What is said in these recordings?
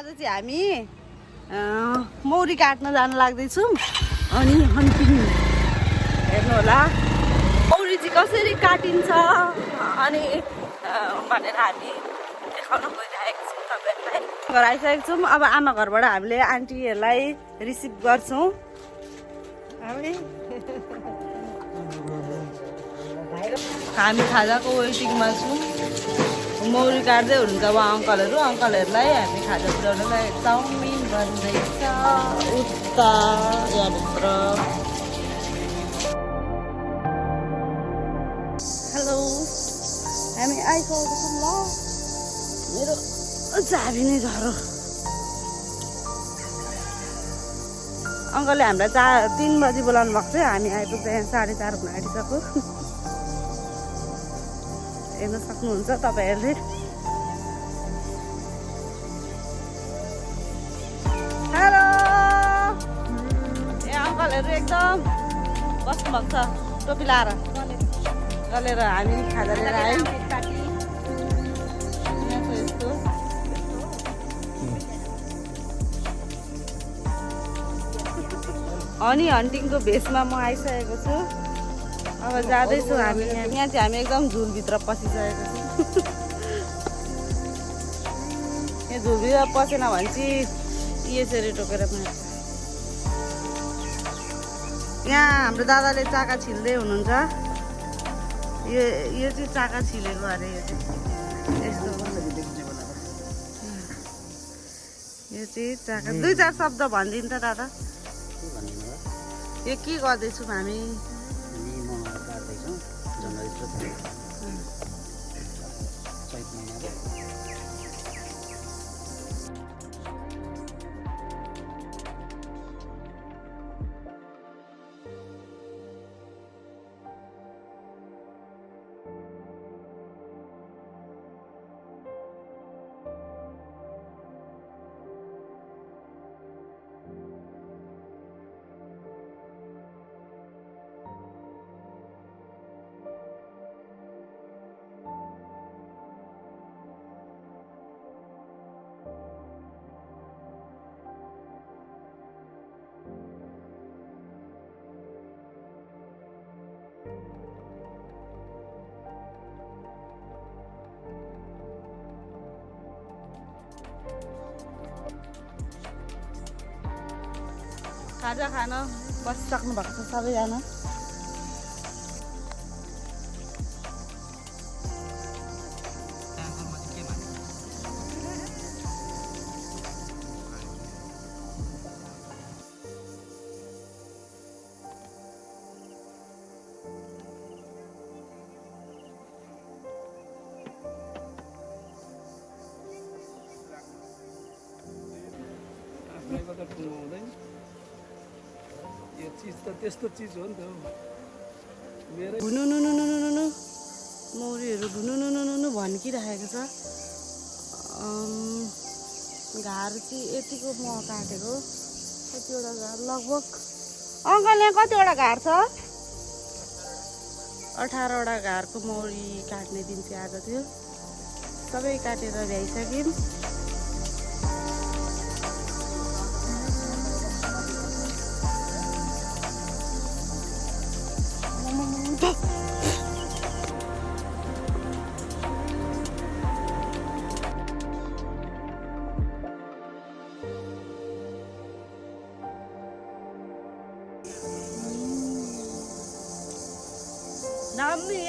आज चाहिँ हामी मौरी काट्न जान लाग्दैछौँ अनि हन्टिङ हेर्नु होला मौरी चाहिँ कसरी काटिन्छ अनि भनेर हामी देखाउन गइरहेको छौँ तपाईँहरूलाई। घर आइसकेको छौँ। अब आमा घरबाट हामीले आन्टीहरूलाई रिसिभ गर्छौँ। हामी खाजाको वेटिङमा छौँ। मौरी काट्दै हुनुहुन्छ अब अङ्कलहरूलाई हामी खाजा पुऱ्याउनलाई चाउमिन बन्दैछ उता यहाँभित्र। हेलो हामी आइसकेको छौँ। ल मेरो चाबी नै झरो। अङ्कलले हामीलाई 3 बजी बोलाउनु भएको थियो। हामी आइपुग्दा यहाँ 4:30 हुन आँटिसक्यो। हेर्न सक्नुहुन्छ तपाईँहरूले। हेलो ए अङ्कलहरू एकदम बस्नुभएको छ टोपी लाएर गलेर हामी खाजा लिएर आयौँ। यस्तो अनि हन्टिङको भेषमा म आइसकेको छु। अब जाँदैछौँ हामी। यहाँ चाहिँ हामी एकदम झुलभित्र पसिसकेको छौँ। यहाँ झुलभित्र पसेन भने चाहिँ यसरी टोकेर मार्छ। यहाँ हाम्रो दादाले चाका छिल्दै हुनुहुन्छ। यो चाहिँ चाका छिलेको अरे। यो चाहिँ यस्तो यो चाहिँ चाका 2-4 शब्द भनिदिनु त दादा। यो के गर्दैछौँ हामी? खाजा खान बसिसक्नु भएको छ सबैजना। त्यस्तो चिज हो नि त। भुनुनुनुनुनुनु मौरीहरू भुनुनुनुनु भन्किरहेको छ। घार चाहिँ यतिको म काटेको। कतिवटा घार लगभग अङ्कल यहाँ कतिवटा घार छ? 18वटा घारको मौरी काट्ने दिन चाहिँ आज थियो। सबै काटेर भ्याइसक्यौँ।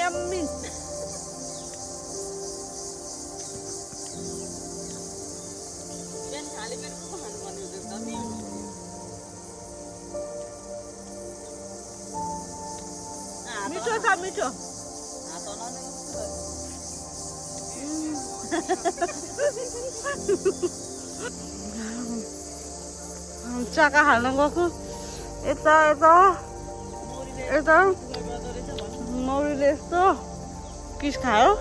Yummy. मिठो छ मिठो। चाका हाल्न गएको यता मौरीले यस्तो किस खायो।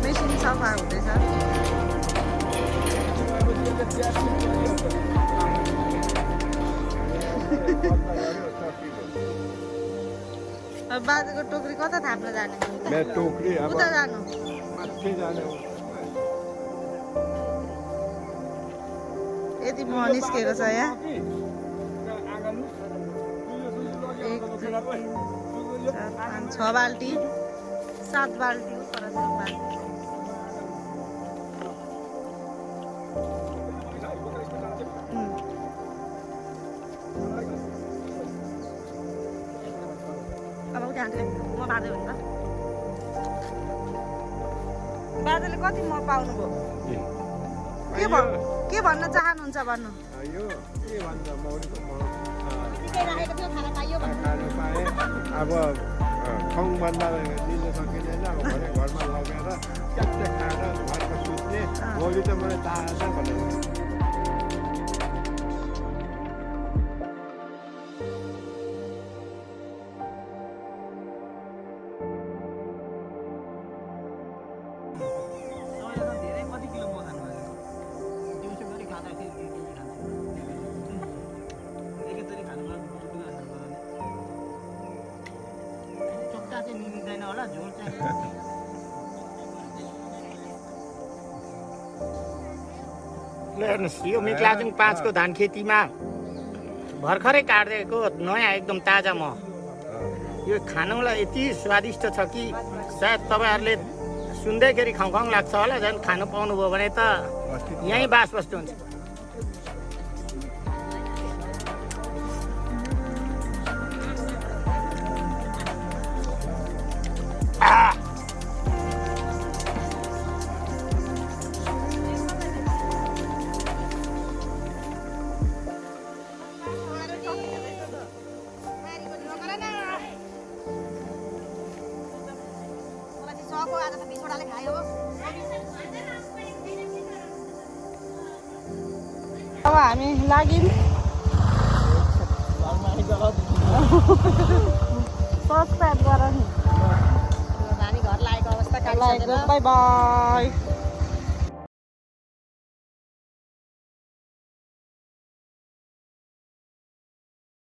मेसिन सफा हुँदैछ। बाजेको टोकरी कता थाप्न जाने मेरो टोकरी अब उता जानु माथि जाने हो। यति मह निस्केको छ यहाँ 1 2 3 4 5 6 बाल्टी 7 बाल्टी हो पर 7 बाल्टी अब उता हान्छु म बाजे हो नि त बाजेले कति मह पाउनुभयो के भन्न चाहनुहुन्छ भन्नु यो के भन्छ मौरीको मह राखेको थियो खाना पाइयो खानु पाएँ अब ठाउँभन्दा लिन सकिँदैन अब भरे घरमा लगेर ट्याक्कै खाएर घरमा सुत्ने मौरी त मलाई चाहन्छ भनेर हेर्नुहोस् यो मेक्लाजुङ 5 को धान खेतीमा भर्खरै काटेको नयाँ एकदम ताजा मह यो खानुलाई यति स्वादिष्ट छ कि सायद तपाईँहरूले सुन्दैखेरि खङखङ लाग्छ होला झन् खानु पाउनुभयो भने त यहीँ बास बस्नुहुन्छ अब हामी लाग्यौँ सब्सक्राइब गर नि घर लागेको अवस्था बाई बाई